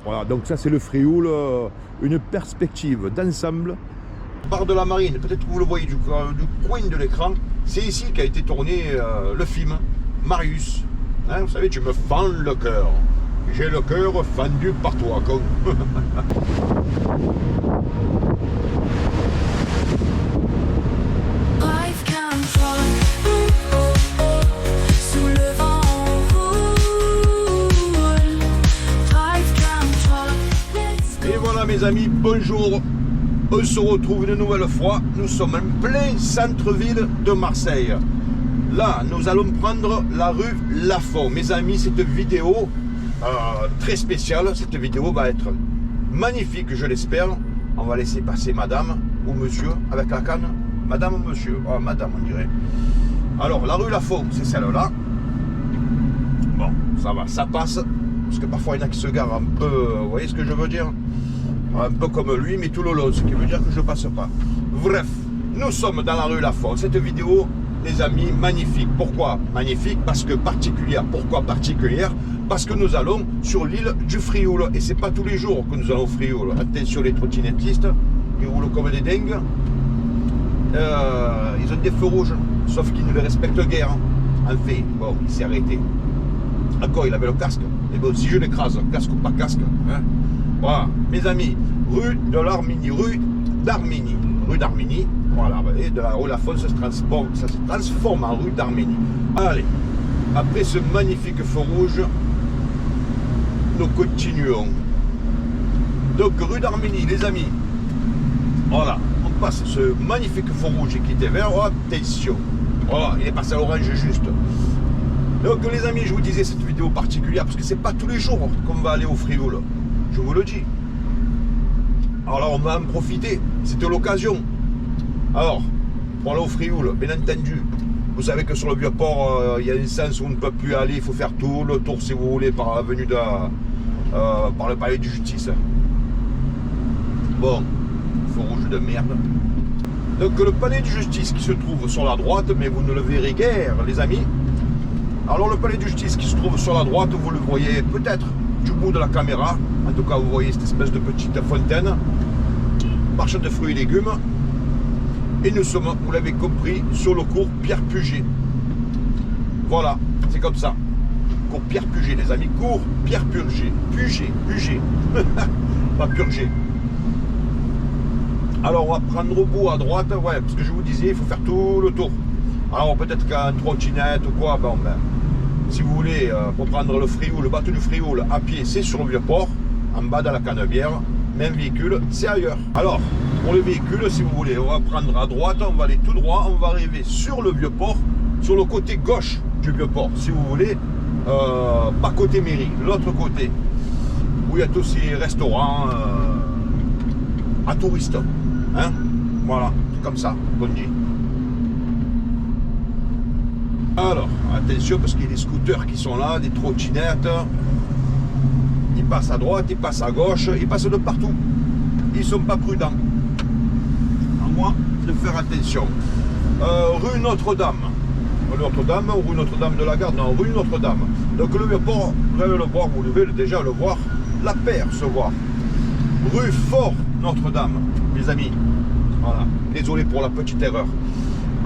Voilà, donc ça c'est le Frioul, une perspective d'ensemble. Bar de la Marine, peut-être que vous le voyez du coin de l'écran, c'est ici qu'a été tourné le film Marius. Hein, vous savez, tu me fends le cœur. J'ai le cœur fendu par toi, con. Et voilà mes amis, bonjour. On se retrouve une nouvelle fois. Nous sommes en plein centre-ville de Marseille. Là, nous allons prendre la rue Lafont. Mes amis, cette vidéo très spéciale, cette vidéo va être magnifique, je l'espère. On va laisser passer madame ou monsieur avec la canne. Madame ou monsieur? Oh, madame, on dirait. Alors, la rue Lafont, c'est celle-là. Bon, ça va, ça passe. Parce que parfois, il y en a qui se garent un peu, vous voyez ce que je veux dire? Un peu comme lui, mais tout le long, ce qui veut dire que je ne passe pas. Bref, nous sommes dans la rue Lafont. Cette vidéo, les amis, magnifique. Pourquoi magnifique? Parce que particulière. Pourquoi particulière? Parce que nous allons sur l'île du Frioul. Et c'est pas tous les jours que nous allons au Frioul. Attention les trottinettistes, ils roulent comme des dingues. Ils ont des feux rouges, sauf qu'ils ne les respectent guère. En fait, bon, il s'est arrêté. Encore, il avait le casque. Et bon, si je l'écrase, casque ou pas casque, hein. Voilà, mes amis, rue de l'Arminie, rue d'Arminie, voilà, et de la rue Lafont, ça se transforme en rue d'Arminie. Allez, après ce magnifique feu rouge, nous continuons. Donc, rue d'Arminie, les amis, voilà, on passe ce magnifique feu rouge qui était vert, oh, attention, voilà, il est passé à l'orange juste. Donc, les amis, je vous disais cette vidéo particulière, parce que c'est pas tous les jours qu'on va aller au Frioul. Je vous le dis. Alors on va en profiter. C'était l'occasion. Alors, pour aller au Frioul, bien entendu, vous savez que sur le Vieux-Port, il y a un sens où on ne peut plus aller. Il faut faire tout le tour, si vous voulez, par l'avenue de par le palais de justice. Bon, feu rouge de merde. Donc le palais de justice qui se trouve sur la droite, mais vous ne le verrez guère, les amis. Alors le palais de justice qui se trouve sur la droite, vous le voyez peut-être du bout de la caméra. En tout cas, vous voyez cette espèce de petite fontaine, marchand de fruits et légumes. Et nous sommes, vous l'avez compris, sur le cours Pierre Puget. Voilà, c'est comme ça. Cours Pierre Puget, les amis. Cours Pierre Puget. Puget. Pas Purger. Alors, on va prendre au bout à droite. Ouais, parce que je vous disais, il faut faire tout le tour. Alors, peut-être qu'un trottinette ou quoi, bon, ben, si vous voulez, pour prendre le Frioul, le bateau du Frioul à pied, c'est sur le Vieux-Port, en bas de la Canebière, mais un véhicule, c'est ailleurs. Alors, pour les véhicules, si vous voulez, on va prendre à droite, on va aller tout droit, on va arriver sur le Vieux-Port, sur le côté gauche du Vieux-Port, si vous voulez, pas côté mairie, l'autre côté, où il y a tous ces restaurants à touristes. Hein? Voilà, c'est comme ça qu'on dit. Alors, attention parce qu'il y a des scooters qui sont là, des trottinettes. Ils passent à droite, ils passent à gauche, ils passent de partout. Ils ne sont pas prudents. À moi de faire attention. Rue Notre-Dame. Notre-Dame ou rue Notre-Dame de la Garde? Non, rue Notre-Dame. Donc le Vieux-Port, vous allez le voir, vous devez déjà le voir, l'apercevoir. Rue Fort Notre-Dame, mes amis. Voilà, désolé pour la petite erreur.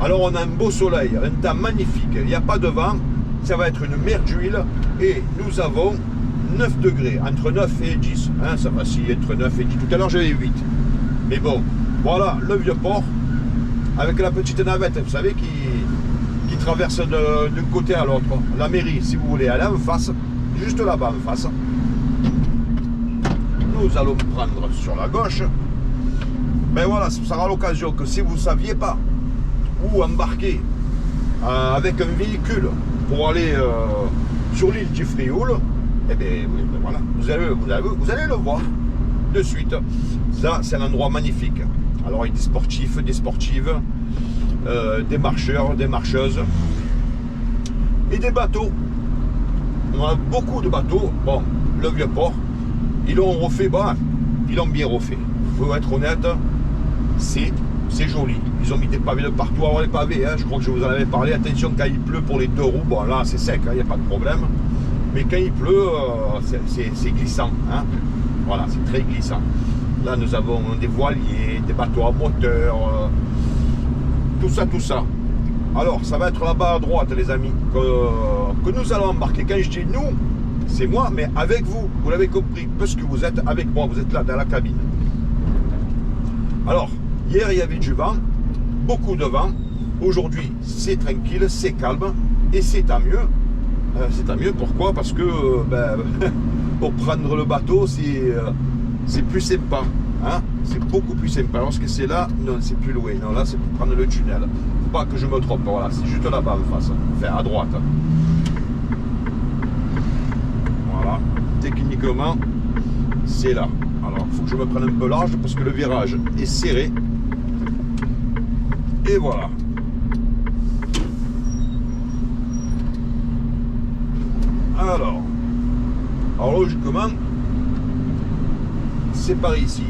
Alors on a un beau soleil, un temps magnifique, il n'y a pas de vent, ça va être une mer d'huile et nous avons 9 degrés, entre 9 et 10, hein, ça va si entre 9 et 10, tout à l'heure j'avais 8, mais bon, voilà le Vieux-Port avec la petite navette, vous savez, qui traverse d'un côté à l'autre, la mairie si vous voulez, elle est en face, juste là-bas en face. Nous allons prendre sur la gauche, ben voilà, ça sera l'occasion que si vous ne saviez pas ou embarquer avec un véhicule pour aller sur l'île du Frioul, et bien voilà, vous allez le voir de suite. Ça, c'est un endroit magnifique. Alors, il y a des sportifs, des sportives, des marcheurs, des marcheuses et des bateaux. On a beaucoup de bateaux. Bon, le Vieux-Port, ils l'ont refait, bah, ils l'ont bien refait. Il faut être honnête, c'est joli. Ils ont mis des pavés de partout. Alors les pavés, hein, je crois que je vous en avais parlé. Attention quand il pleut pour les deux roues, bon là c'est sec, il n'y a pas de problème. Mais quand il pleut, c'est glissant. Hein. Voilà, c'est très glissant. Là, nous avons des voiliers, des bateaux à moteur, tout ça, tout ça. Alors, ça va être là-bas à droite, les amis, que nous allons embarquer. Quand je dis nous, c'est moi, mais avec vous. Vous l'avez compris, parce que vous êtes avec moi, vous êtes là, dans la cabine. Alors, hier, il y avait du vent, beaucoup de vent. Aujourd'hui, c'est tranquille, c'est calme, et c'est tant mieux. C'est tant mieux, pourquoi? Parce que pour prendre le bateau, c'est plus sympa. Hein? C'est beaucoup plus sympa. Lorsque c'est là, non, c'est plus loin. Non, là, c'est pour prendre le tunnel. Faut pas que je me trompe. Voilà, c'est juste là-bas en face. Enfin, à droite. Voilà. Techniquement, c'est là. Alors, il faut que je me prenne un peu large parce que le virage est serré. Et voilà. Alors logiquement, c'est par ici.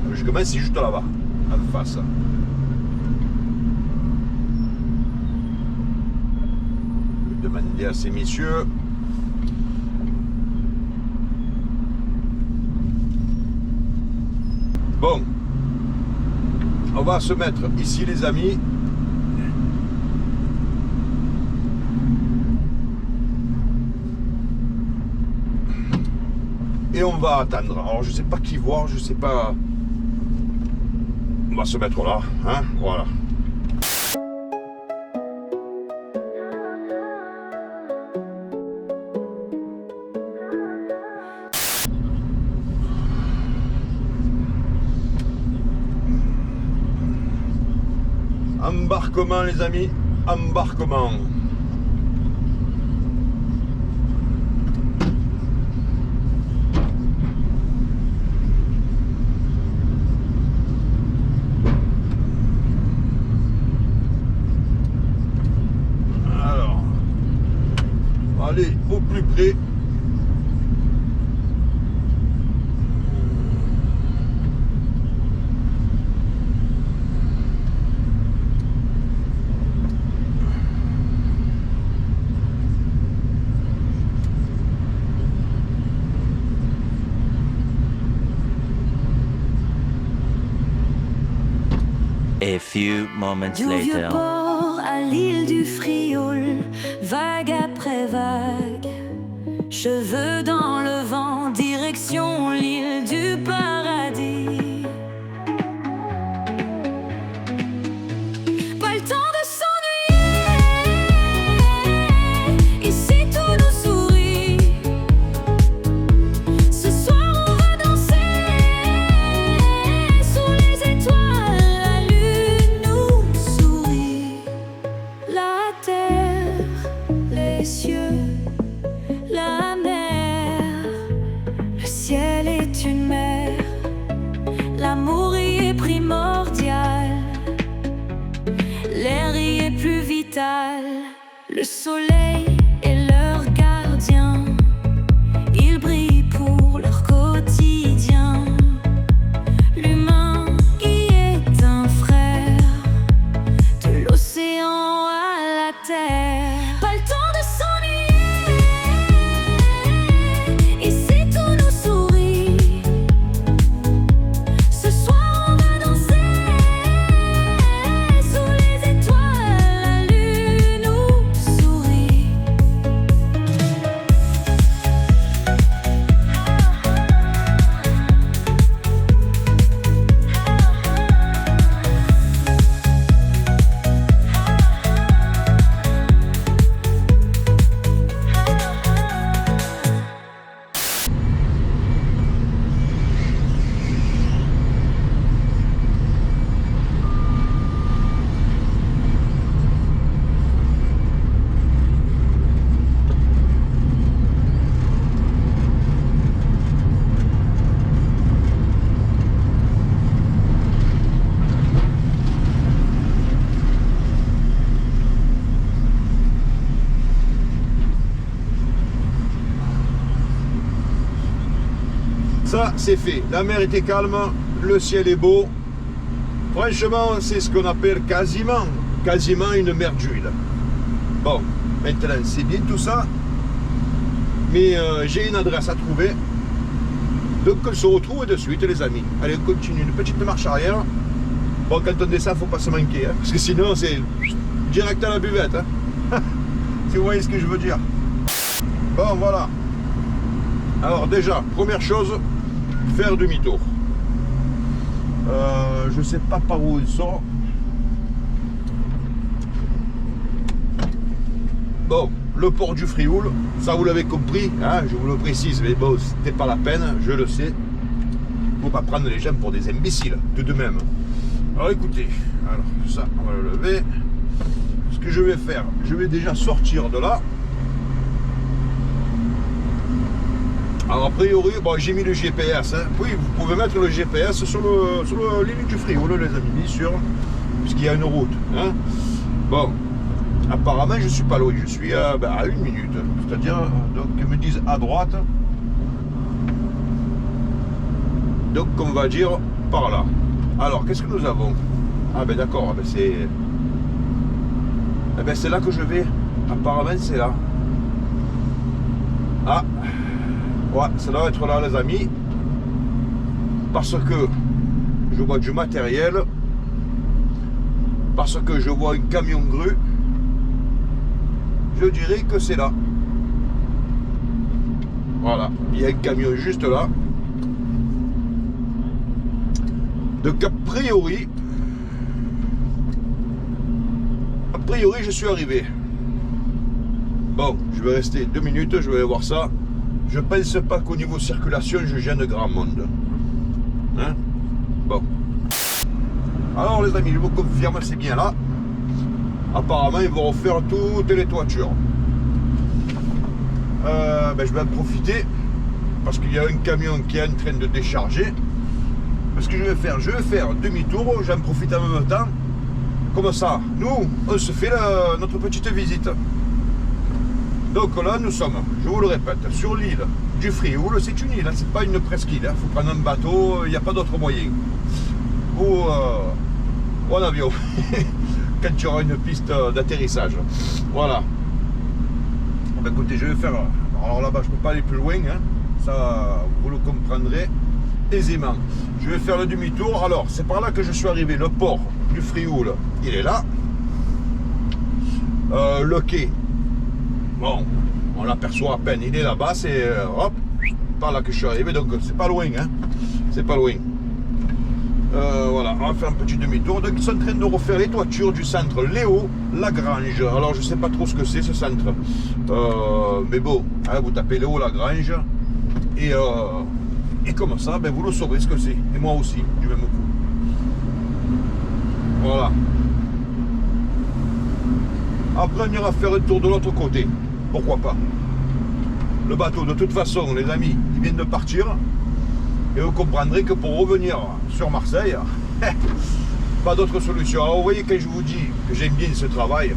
Logiquement, c'est juste là-bas, en face. Je vais demander à ces messieurs. Bon, on va se mettre ici, les amis. Et on va attendre. Alors, je sais pas qui voir, je sais pas. On va se mettre là, hein, voilà. Embarquement, les amis, embarquement. Aller au plus près. A few moments Du vieux later. port à l'île du Frioul, vague après vague, cheveux dans le vent, direction l'île du paradis. Pas le temps de s'ennuyer, ici tout nous sourit. Ce soir on va danser sous les étoiles, la lune nous sourit. La terre, les cieux, la mer, le ciel est une mer, l'amour y est primordial, l'air y est plus vital, le soleil est leur gardien, ils brillent pour leur quotidien, l'humain y est un frère, de l'océan à la terre. Pas le temps de s'ennuyer, ici tout nous sourit. Ce soir on va danser sous les étoiles, la lune nous sourit. Ça, c'est fait. La mer était calme, le ciel est beau. Franchement, c'est ce qu'on appelle quasiment une mer d'huile. Bon, maintenant, c'est bien tout ça. Mais j'ai une adresse à trouver. Donc on se retrouve de suite les amis. Allez, on continue, une petite marche arrière. Bon, quand on descend, faut pas se manquer, hein, parce que sinon c'est direct à la buvette. Hein. Si vous voyez ce que je veux dire. Bon, voilà. Alors déjà, première chose, faire demi-tour. Je sais pas par où il sort. Bon, le port du Frioul, ça vous l'avez compris, hein, je vous le précise, mais bon, c'était pas la peine, je le sais. Faut pas prendre les gens pour des imbéciles, tout de même. Alors écoutez, alors ça, on va le lever. Ce que je vais faire, je vais déjà sortir de là. Alors a priori, bon, j'ai mis le GPS, hein. Oui, vous pouvez mettre le GPS sur le ligne du Frioul, les amis, bien sûr, puisqu'il y a une route, hein. Bon. Apparemment, je suis pas loin, je suis à 1 minute. C'est-à-dire, donc, ils me disent à droite. Donc, on va dire par là. Alors, qu'est-ce que nous avons? Ah, ben d'accord, ben c'est. Eh ben, c'est là que je vais. Apparemment, c'est là. Ah, ouais, ça doit être là, les amis. Parce que je vois du matériel. Parce que je vois un camion grue. Je dirais que c'est là. Voilà, il y a un camion juste là. Donc a priori, je suis arrivé. Bon, je vais rester 2 minutes, je vais voir ça. Je pense pas qu'au niveau circulation, je gêne grand monde. Hein? Bon. Alors les amis, je vous confirme, c'est bien là. Apparemment, ils vont refaire toutes les toitures. Ben, je vais en profiter parce qu'il y a un camion qui est en train de décharger. Ce que je vais faire demi-tour, j'en profite en même temps. Comme ça, nous, on se fait notre petite visite. Donc là, nous sommes, je vous le répète, sur l'île du Frioul. C'est une île, hein, c'est pas une presqu'île. Il faut prendre un bateau, il n'y a pas d'autre moyen. Ou en avion. Quand il y aura une piste d'atterrissage. Voilà. Bon, ben, écoutez, je vais faire. Alors là-bas, je ne peux pas aller plus loin. Hein. Ça, vous le comprendrez aisément. Je vais faire le demi-tour. Alors, c'est par là que je suis arrivé. Le port du Frioul, il est là. Le quai, bon, on l'aperçoit à peine. Il est là-bas. C'est hop, par là que je suis arrivé. Donc, c'est pas loin. Hein. C'est pas loin. Voilà, on va faire un petit demi-tour. Donc ils sont en train de refaire les toitures du centre Léo Lagrange. Alors je sais pas trop ce que c'est ce centre. Mais bon, hein, vous tapez Léo Lagrange et comme ça, ben, vous le saurez ce que c'est. Et moi aussi, du même coup. Voilà. Après on ira faire un tour de l'autre côté. Pourquoi pas. Le bateau, de toute façon, les amis, il vient de partir. Et vous comprendrez que pour revenir sur Marseille, pas d'autre solution. Alors vous voyez, quand je vous dis que j'aime bien ce travail,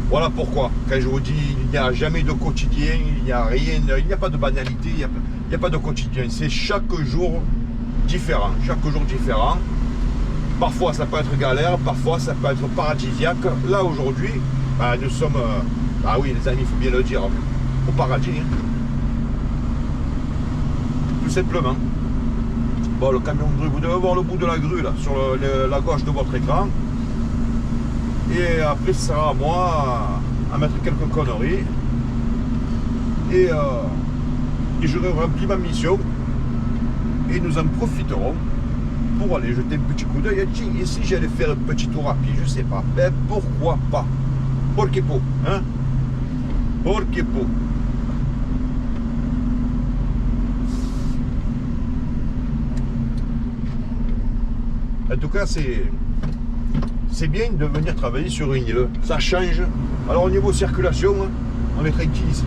voilà pourquoi. Quand je vous dis il n'y a jamais de quotidien, il n'y a rien, il n'y a pas de banalité, il n'y a pas de quotidien. C'est chaque jour différent. Chaque jour différent. Parfois ça peut être galère, parfois ça peut être paradisiaque. Là aujourd'hui, bah, nous sommes, ah oui les amis, il faut bien le dire, au paradis. Hein. Tout simplement. Bon, le camion grue, vous devez voir le bout de la grue là, sur la gauche de votre écran. Et après, ce sera à moi à mettre quelques conneries. Et j'aurai rempli ma mission. Et nous en profiterons pour aller jeter un petit coup d'œil. Tiens, et si j'allais faire un petit tour rapide, je sais pas. Ben pourquoi pas? Porque po, hein? Porque po. En tout cas, c'est bien de venir travailler sur une île. Ça change. Alors au niveau circulation, on est tranquille ici.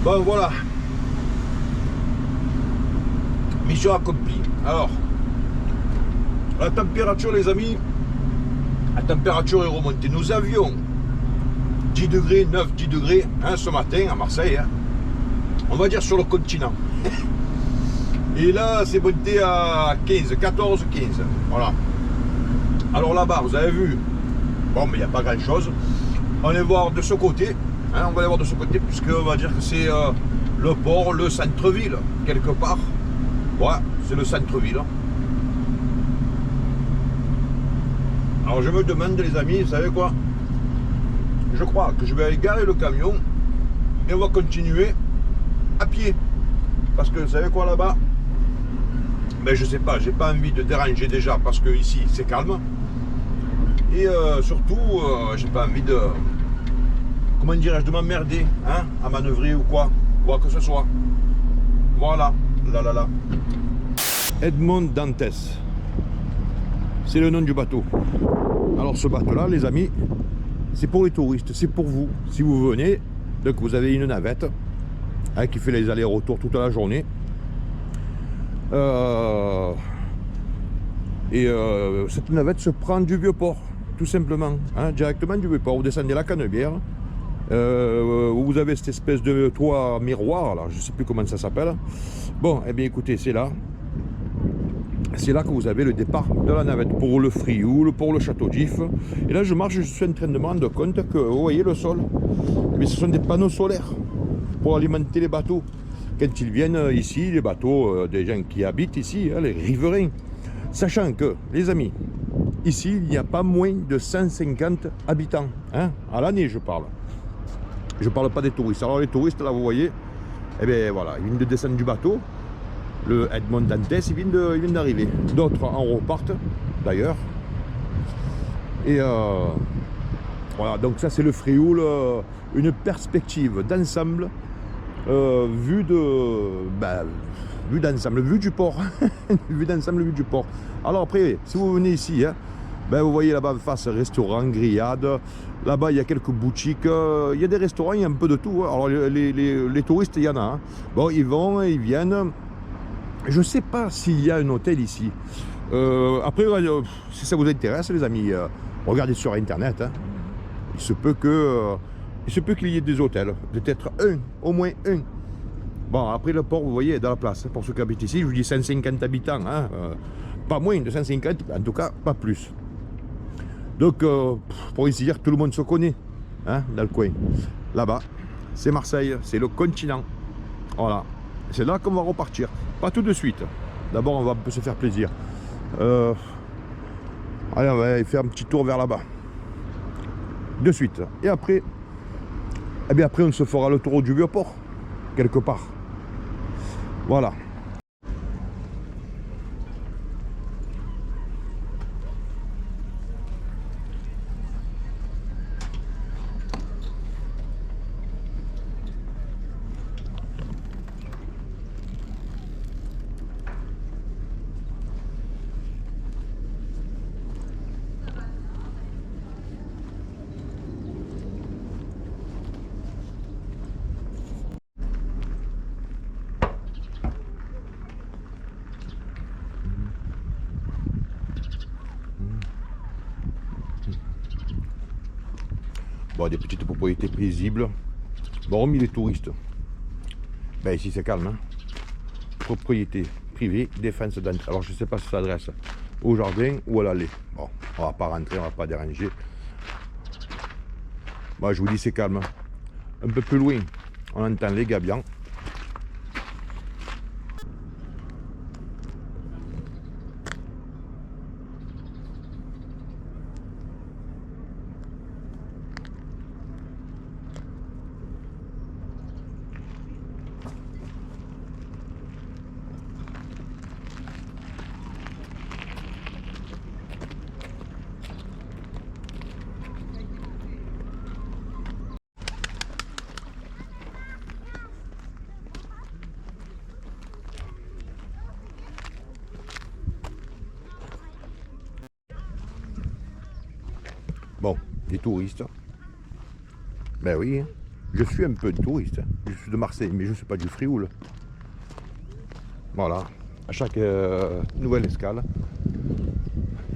Bon voilà. Mission accomplie. Alors, la température les amis, la température est remontée. Nous avions 10 degrés, 9-10 degrés hein, ce matin à Marseille. Hein. On va dire sur le continent. Et là, c'est monté à 15, 14, 15. Voilà. Alors là-bas, vous avez vu, bon, mais il n'y a pas grand-chose. On va voir de ce côté. Hein, on va aller voir de ce côté, puisqu'on va dire que c'est le port, le centre-ville, quelque part. Ouais, c'est le centre-ville. Alors je me demande, les amis, vous savez quoi? Je crois que je vais aller garer le camion et on va continuer à pied. Parce que vous savez quoi là-bas? Ben je sais pas, j'ai pas envie de déranger déjà parce que ici c'est calme. Et surtout, j'ai pas envie de, comment dirais-je, de m'emmerder, hein, à manœuvrer ou quoi que ce soit. Voilà, là. Edmond Dantes, c'est le nom du bateau. Alors ce bateau-là, les amis, c'est pour les touristes, c'est pour vous. Si vous venez, donc vous avez une navette hein, qui fait les allers-retours toute la journée. Cette navette se prend du Vieux-Port, tout simplement, hein, directement du Vieux-Port. Vous descendez la Canebière, où vous avez cette espèce de toit miroir, là, je ne sais plus comment ça s'appelle. Bon, eh bien écoutez, c'est là. C'est là que vous avez le départ de la navette pour le Frioul, pour le Château d'If. Et là, je marche, je suis en train de me rendre compte que, vous voyez le sol, mais ce sont des panneaux solaires pour alimenter les bateaux. Quand ils viennent ici, les bateaux des gens qui habitent ici, hein, les riverains, sachant que, les amis, ici, il n'y a pas moins de 150 habitants, hein, à l'année, je parle. Je ne parle pas des touristes. Alors, les touristes, là, vous voyez, eh bien, voilà, ils viennent de descendre du bateau. Le Edmond Dantes, il vient d'arriver. D'autres en repartent, d'ailleurs. Et voilà, donc ça, c'est le Frioul, une perspective d'ensemble. Vue d'ensemble, vue du port. Vue d'ensemble, vue du port. Alors après, si vous venez ici, hein, ben vous voyez là-bas en face, restaurant, grillade. Là-bas, il y a quelques boutiques. Il y a des restaurants, il y a un peu de tout. Hein. Alors les touristes, il y en a. Hein. Bon, ils vont, ils viennent. Je ne sais pas s'il y a un hôtel ici. Après, si ça vous intéresse, les amis, regardez sur Internet. Hein. Il se peut qu'il y ait des hôtels. Peut-être un, au moins un. Bon, après le port, vous voyez, est dans la place. Pour ceux qui habitent ici, je vous dis 150 habitants. Hein. Pas moins de 150, en tout cas, pas plus. Donc, pour ici dire, tout le monde se connaît, hein, dans le coin. Là-bas, c'est Marseille, c'est le continent. Voilà. C'est là qu'on va repartir. Pas tout de suite. D'abord, on va un peu se faire plaisir. Allez, on va aller faire un petit tour vers là-bas. De suite. Et après, eh bien après, on se fera le tour du Vieux-Port, quelque part. Voilà. Bon, des petites propriétés paisibles. Bon, hormis les touristes. Ben ici c'est calme. Hein. Propriété privée, défense d'entrée. Alors je ne sais pas si ça s'adresse au jardin ou à l'allée. Bon, on va pas rentrer, on va pas déranger. Bon, je vous dis c'est calme. Un peu plus loin, on entend les gabions. Bon, les touristes. Ben oui, je suis un peu un touriste. Je suis de Marseille, mais je ne suis pas du Frioul. Voilà, à chaque nouvelle escale.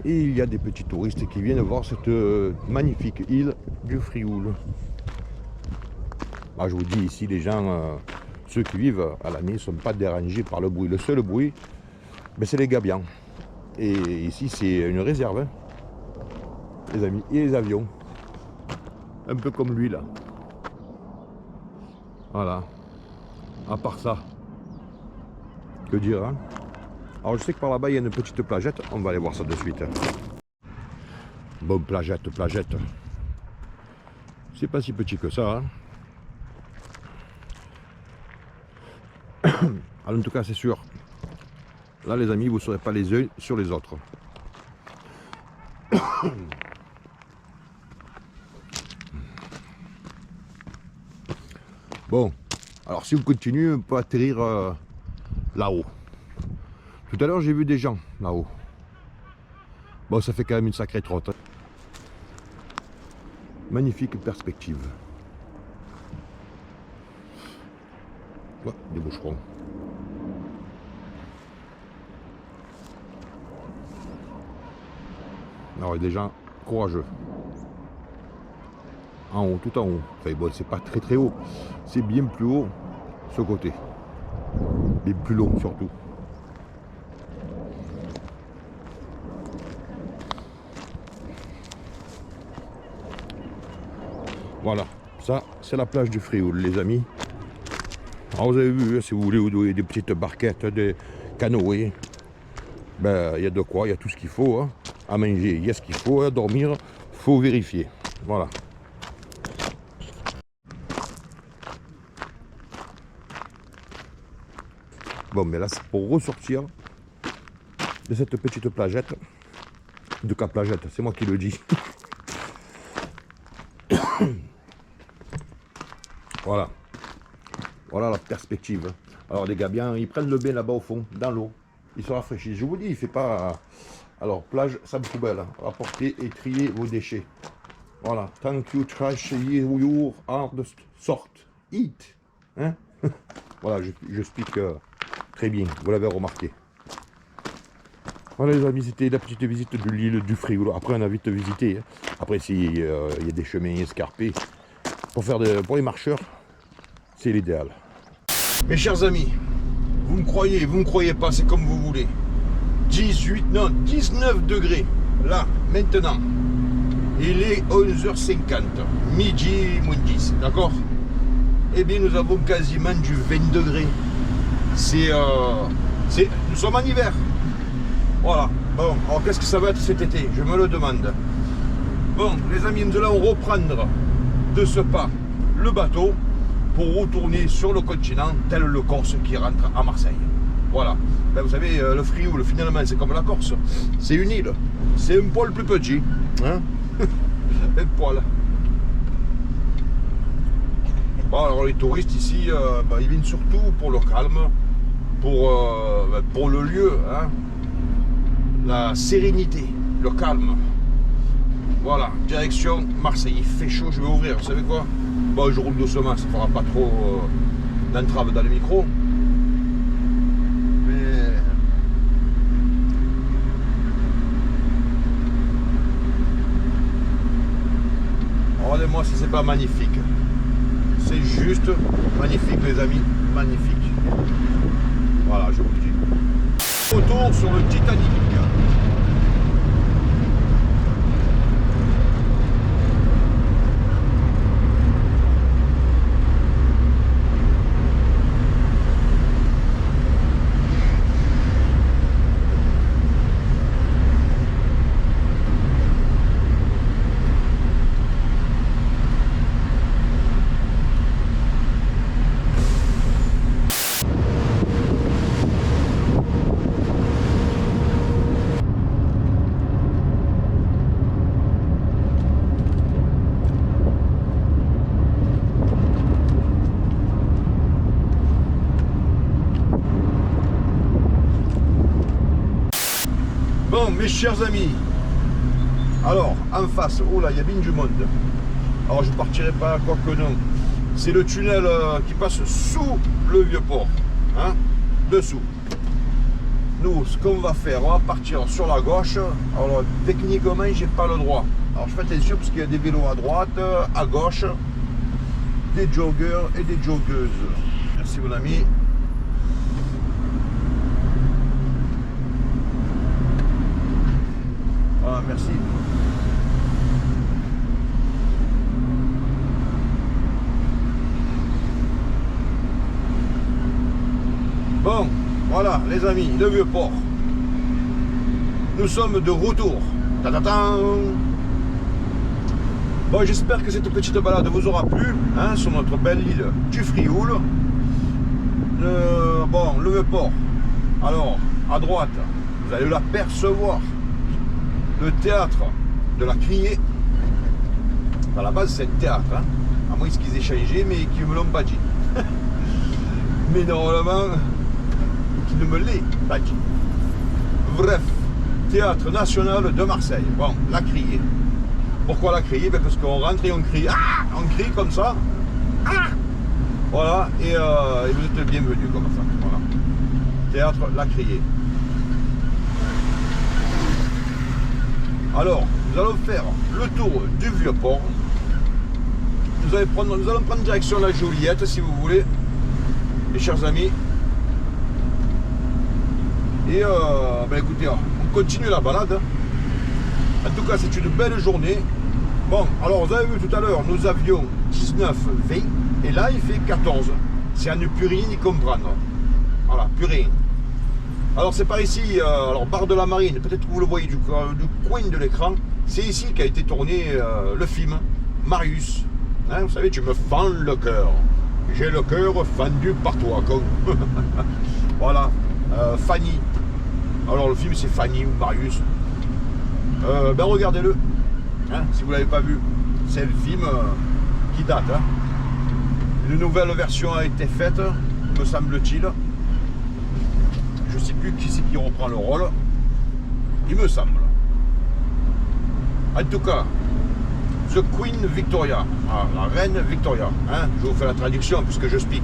Et il y a des petits touristes qui viennent voir cette magnifique île du Frioul. Ah, je vous dis, ici, les gens ceux qui vivent à l'année ne sont pas dérangés par le bruit. Le seul bruit, ben, c'est les gabions. Et ici, c'est une réserve, hein, les amis, et les avions. Un peu comme lui, là. Voilà. À part ça, que dire, hein? Alors, je sais que par là-bas, il y a une petite plagette. On va aller voir ça de suite. Bon, plagette. C'est pas si petit que ça, hein. Alors, en tout cas, c'est sûr. Là, les amis, vous ne serez pas les uns sur les autres. Bon, alors si on continue, on peut atterrir là-haut. Tout à l'heure, j'ai vu des gens là-haut. Bon, ça fait quand même une sacrée trotte. Magnifique perspective. Ouais, des boucherons. Alors, il y a des gens courageux. En haut, tout en haut. Enfin, bon, c'est pas très très haut. C'est bien plus haut, ce côté. Et plus long surtout. Voilà, ça c'est la plage du Frioul, les amis. Alors vous avez vu, si vous voulez des petites barquettes, des canoës, ben il y a de quoi, il y a tout ce qu'il faut, hein. À manger, il y a ce qu'il faut, à dormir, faut vérifier. Voilà. Bon, mais là c'est pour ressortir de cette petite plagette. De cas plagette, c'est moi qui le dis. Voilà. Voilà la perspective. Alors les gabions, ils prennent le bain là-bas au fond, dans l'eau. Ils se rafraîchissent. Je vous dis, il fait pas... Alors, plage, sable poubelle. Rapportez et triez vos déchets. Voilà. Thank you, trash, your hardest sort. Eat. Hein? Voilà, je explique très bien. Vous l'avez remarqué. Voilà les amis, c'était la petite visite de l'île du Frioul. Après, on a vite visité. Hein. Après, s'il y a des chemins escarpés, pour les marcheurs, c'est l'idéal. Mes chers amis, vous me croyez pas, c'est comme vous voulez. 19 degrés, là, maintenant. Il est 11h50, midi moins 10, d'accord? Eh bien, nous avons quasiment du 20 degrés. Nous sommes en hiver. Voilà. Bon, alors qu'est-ce que ça va être cet été? Je me le demande. Bon, les amis, nous allons reprendre de ce pas le bateau pour retourner sur le continent, tel le Corse qui rentre à Marseille. Voilà. Ben, vous savez, le Frioul, finalement, c'est comme la Corse. C'est une île. C'est un poil plus petit. Hein? Un poil. Bon, alors les touristes ici, ben, ils viennent surtout pour le calme, pour le lieu, hein? La sérénité, le calme. Voilà, direction Marseille. Il fait chaud, je vais ouvrir, vous savez quoi? Bon, je roule doucement, ça ne fera pas trop d'entrave dans le micro. Mais... regardez-moi si c'est pas magnifique. C'est juste magnifique, les amis. Magnifique. Voilà, je vous le dis. Retour sur le Titanic. Bon, mes chers amis, alors en face, oh là, il y a bien du monde. Alors je ne partirai pas, quoi que non. C'est le tunnel qui passe sous le vieux port, hein, dessous. Nous, ce qu'on va faire, on va partir sur la gauche. Alors techniquement, j'ai pas le droit. Alors je fais attention parce qu'il y a des vélos à droite, à gauche, des joggers et des joggeuses. merci mon ami. Ah, merci. Bon, voilà les amis, le Vieux-Port. Nous sommes de retour. Ta-ta-ta. Bon, j'espère que cette petite balade vous aura plu, hein, sur notre belle île du Frioul. Bon, le Vieux-Port. Alors, à droite, vous allez l'apercevoir. Le théâtre de la Criée. À la base, c'est un théâtre, hein, à moins qu'ils aient changé, mais qu'ils ne me l'ont pas dit. Mais normalement, qu'ils ne me l'aient pas dit. Bref, théâtre national de Marseille. Bon, la Criée. Pourquoi la Criée? Ben parce qu'on rentre et on crie. Ah, on crie comme ça. Ah, voilà, et vous êtes bienvenus comme ça. Voilà. Théâtre la Criée. Alors, nous allons faire le tour du Vieux-Port. Nous allons prendre direction la Joliette, si vous voulez, mes chers amis. Et ben écoutez, on continue la balade. En tout cas, c'est une belle journée. Bon, alors vous avez vu tout à l'heure, nous avions 19 V, et là il fait 14. C'est à ne plus rien y comprendre. Voilà, plus rien. Alors c'est par ici, alors Bar de la Marine, peut-être que vous le voyez du coin de l'écran, c'est ici qu'a été tourné le film Marius. Hein, vous savez, tu me fends le cœur. J'ai le cœur fendu par toi, con. Voilà, Fanny. Alors le film c'est Fanny ou Marius. Ben regardez-le, hein, si vous ne l'avez pas vu. C'est le film qui date. Hein. Une nouvelle version a été faite, me semble-t-il. Je ne sais plus qui c'est qui reprend le rôle. Il me semble. En tout cas, The Queen Victoria, la reine Victoria. Hein, je vous fais la traduction puisque je speak.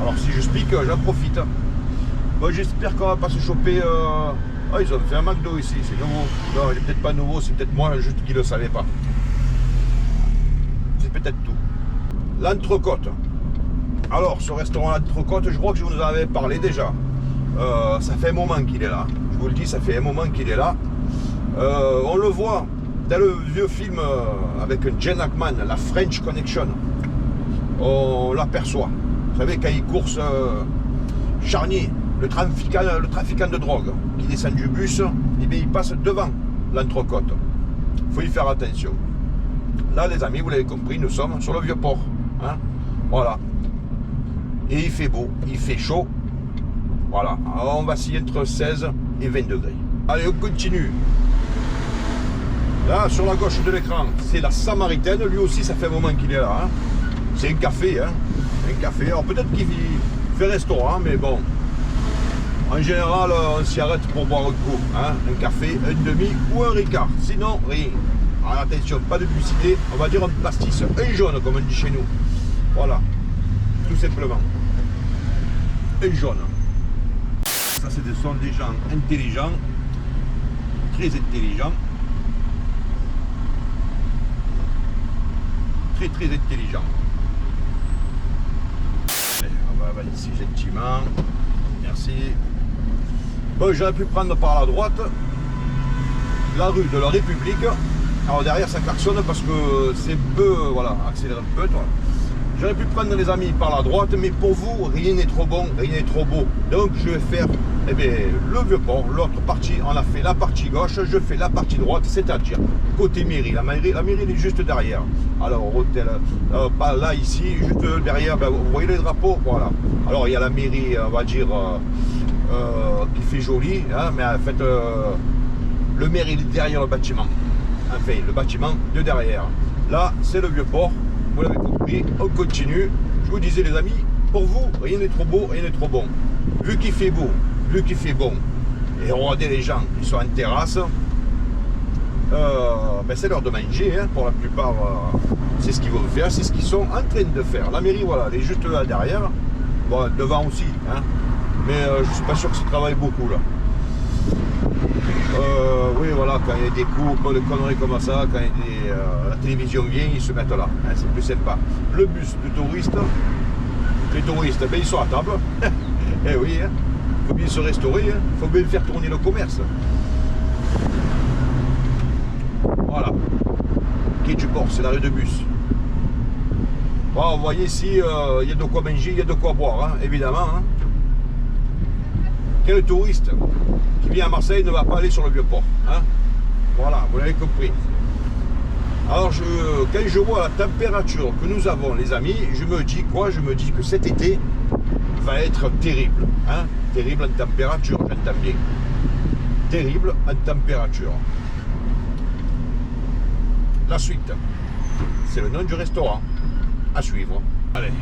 Alors si je speak, j'en profite. Bon, j'espère qu'on va pas se choper. Ah, ils ont fait un McDo ici, c'est nouveau. Non, il est peut-être pas nouveau, c'est peut-être moi juste qui ne le savais pas. C'est peut-être tout. L'Entrecôte. Alors, ce restaurant L'Entrecôte, je crois que je vous en avais parlé déjà. Ça fait un moment qu'il est là. Je vous le dis, ça fait un moment qu'il est là. On le voit dans le vieux film avec Gene Hackman, la French Connection. On l'aperçoit. Vous savez, quand il course Charnier, le trafiquant de drogue, qui descend du bus, et bien, il passe devant l'Entrecôte. Il faut y faire attention. Là, les amis, vous l'avez compris, nous sommes sur le Vieux-Port. Hein, voilà. Et il fait beau, il fait chaud. Voilà, alors on va s'y entre 16 et 20 degrés. Allez, on continue. Là, sur la gauche de l'écran, c'est la Samaritaine. Lui aussi, ça fait un moment qu'il est là. Hein. C'est un café, hein. Un café. Alors peut-être qu'il fait restaurant, mais bon. En général, on s'y arrête pour boire un coup. Hein. Un café, un demi ou un Ricard. Sinon, rien. Alors attention, pas de publicité. On va dire un pastis. Un jaune, comme on dit chez nous. Voilà. Tout simplement. Un jaune. Ça, ce sont des gens intelligents, très intelligents, très intelligents. Allez, on va ici gentiment, merci. Bon, j'aurais pu prendre par la droite la rue de la République. Alors derrière ça klaxonne parce que c'est peu, voilà, accélère un peu toi. J'aurais pu prendre les amis par la droite, mais pour vous, rien n'est trop bon, rien n'est trop beau. Donc je vais faire eh bien, le Vieux-Port, l'autre partie, on a fait la partie gauche, je fais la partie droite, c'est-à-dire côté mairie. La mairie elle est juste derrière. Alors hôtel, pas là ici, juste derrière, ben, vous voyez les drapeaux, voilà. Alors il y a la mairie, on va dire, qui fait joli, hein, mais en fait, le maire il est derrière le bâtiment. Enfin, le bâtiment de derrière. Là, c'est le Vieux-Port. Vous l'avez compris, on continue. Je vous disais les amis, pour vous, rien n'est trop beau, rien n'est trop bon. Vu qu'il fait beau, vu qu'il fait bon, et regardez les gens, ils sont en terrasse, ben c'est l'heure de manger, hein, pour la plupart, c'est ce qu'ils vont faire, c'est ce qu'ils sont en train de faire. La mairie, voilà, elle est juste là derrière, bon, devant aussi, hein, mais je ne suis pas sûr que ça travaille beaucoup là. Oui, voilà, quand il y a des cours, des conneries comme ça, quand la télévision vient, ils se mettent là. Hein, c'est plus sympa. Le bus de touristes, Les touristes, ben, ils sont à table. Eh oui, hein. Faut bien se restaurer, hein. Faut bien faire tourner le commerce. Voilà. Quai du port, c'est l'arrêt de bus. Bon, vous voyez ici, il y a de quoi manger, il y a de quoi boire, hein, évidemment. Hein. Quel touriste qui vient à Marseille ne va pas aller sur le vieux port, hein. Voilà, vous l'avez compris. Alors, quand je vois la température que nous avons, les amis, je me dis quoi? Je me dis que cet été va être terrible, hein. Terrible en température, j'entends bien. Terrible en température. La suite, c'est le nom du restaurant à suivre. Allez,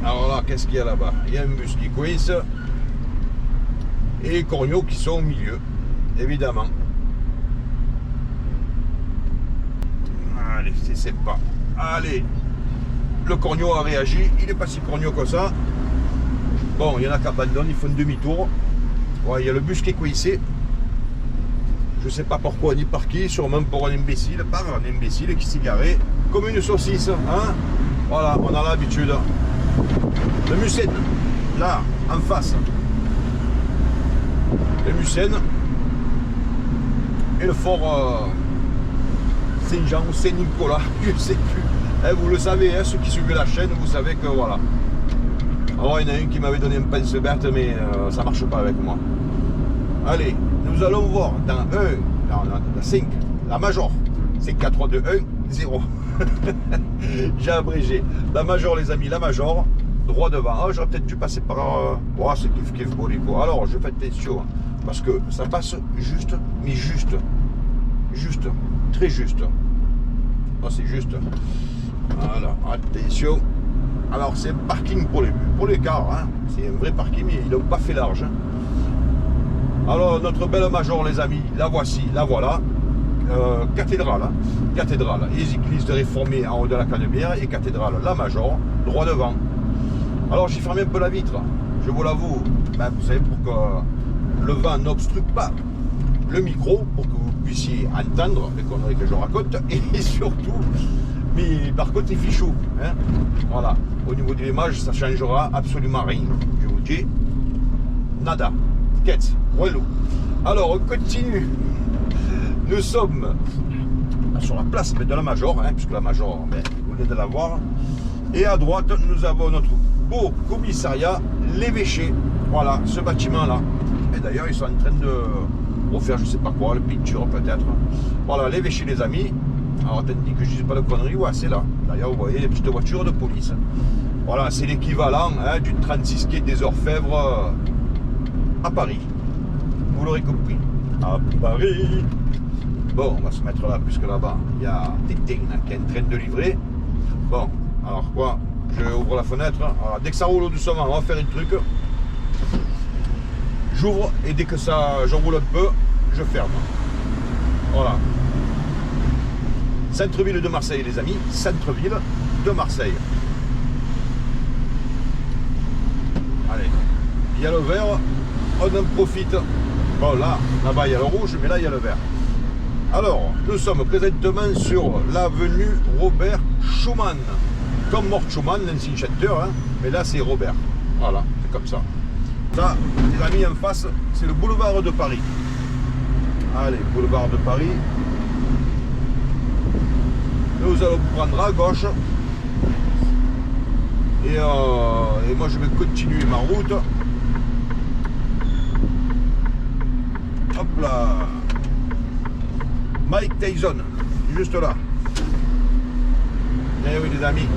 alors là, qu'est-ce qu'il y a là-bas? Il y a un bus qui coince et les corneaux qui sont au milieu, évidemment. Allez, c'est sympa. Allez, le corneau a réagi, il n'est pas si corneau que ça. Bon, il y en a qui abandonnent, ils font demi-tour. Ouais, il y a le bus qui est coincé. Je sais pas pourquoi ni par qui, sûrement pour un imbécile qui s'est garé comme une saucisse, hein. Voilà, on a l'habitude. Le Mucène, là, en face. Le Mucène et le fort Saint-Jean ou Saint-Nicolas, je ne sais plus. Hein, vous le savez, hein, ceux qui suivent la chaîne, vous savez que voilà. Alors il y en a un qui m'avait donné un pince verte, mais ça marche pas avec moi. Allez, nous allons voir dans 5, la Major. C'est 4, 3, 2, 1, 0. J'ai abrégé. La Major, les amis, la Major, droit devant. Ah, j'aurais peut-être dû passer par... Oh, c'est kiff bolico. Alors, je fais attention, parce que ça passe juste, mais juste. Juste, très juste. Oh, c'est juste. Voilà, attention. Alors, c'est un parking pour les cars, hein. C'est un vrai parking, mais ils n'ont pas fait large. Hein. Alors, notre belle Major, les amis, la voici, la voilà. Cathédrale, hein. Cathédrale, les églises de réformés en haut de la Canebière et cathédrale, la Major, droit devant. Alors, j'ai fermé un peu la vitre, je vous l'avoue, ben, vous savez, pour que le vent n'obstrue pas le micro, pour que vous puissiez entendre les conneries que je raconte, et surtout, mais par contre, il fait chaud, hein. Voilà, au niveau de l'image, ça changera absolument rien, je vous le dis, nada, quête, walou. Alors, on continue. Nous sommes sur la place de la Major, hein, puisque la Major, ben, vous venez de la voir. Et à droite, nous avons notre beau commissariat, l'évêché. Voilà, ce bâtiment-là. Et d'ailleurs, ils sont en train de refaire, je sais pas quoi, le peinture peut-être. Voilà, l'évêché, les amis. Alors, attendez que je ne dise pas de conneries, ouais, c'est là. D'ailleurs, vous voyez les petites voitures de police. Voilà, c'est l'équivalent, hein, du 36 quai des Orfèvres à Paris. Vous l'aurez compris. À Paris. Bon, on va se mettre là, puisque là-bas, il y a Tintin qui est en train de livrer. Bon, alors quoi? Je ouvre la fenêtre. Alors, dès que ça roule doucement, on va faire un truc. J'ouvre et dès que ça, j'enroule un peu, je ferme. Voilà. Centre-ville de Marseille, les amis. Centre-ville de Marseille. Allez. Il y a le vert. On en profite. Bon, là-bas, il y a le rouge, mais là, il y a le vert. Alors, nous sommes présentement sur l'avenue Robert Schumann. Comme Mort Schumann, l'ancien chanteur, hein, mais là, c'est Robert. Voilà, c'est comme ça. Ça, les amis, en face, c'est le boulevard de Paris. Allez, boulevard de Paris. Nous allons prendre à gauche. Et moi, je vais continuer ma route. Hop là. Mike Tyson, juste là. Eh oui, les amis.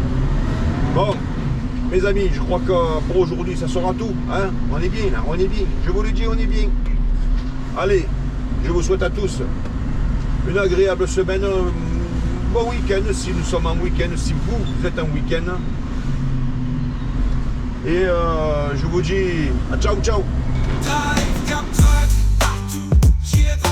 Bon, mes amis, je crois que pour aujourd'hui, ça sera tout. Hein, on est bien, là, on est bien. Je vous le dis, on est bien. Allez, je vous souhaite à tous une agréable semaine. Bon week-end, si nous sommes en week-end, si vous êtes en week-end. Et je vous dis à ciao, ciao. Drive, come drive, partout, j'ai drive.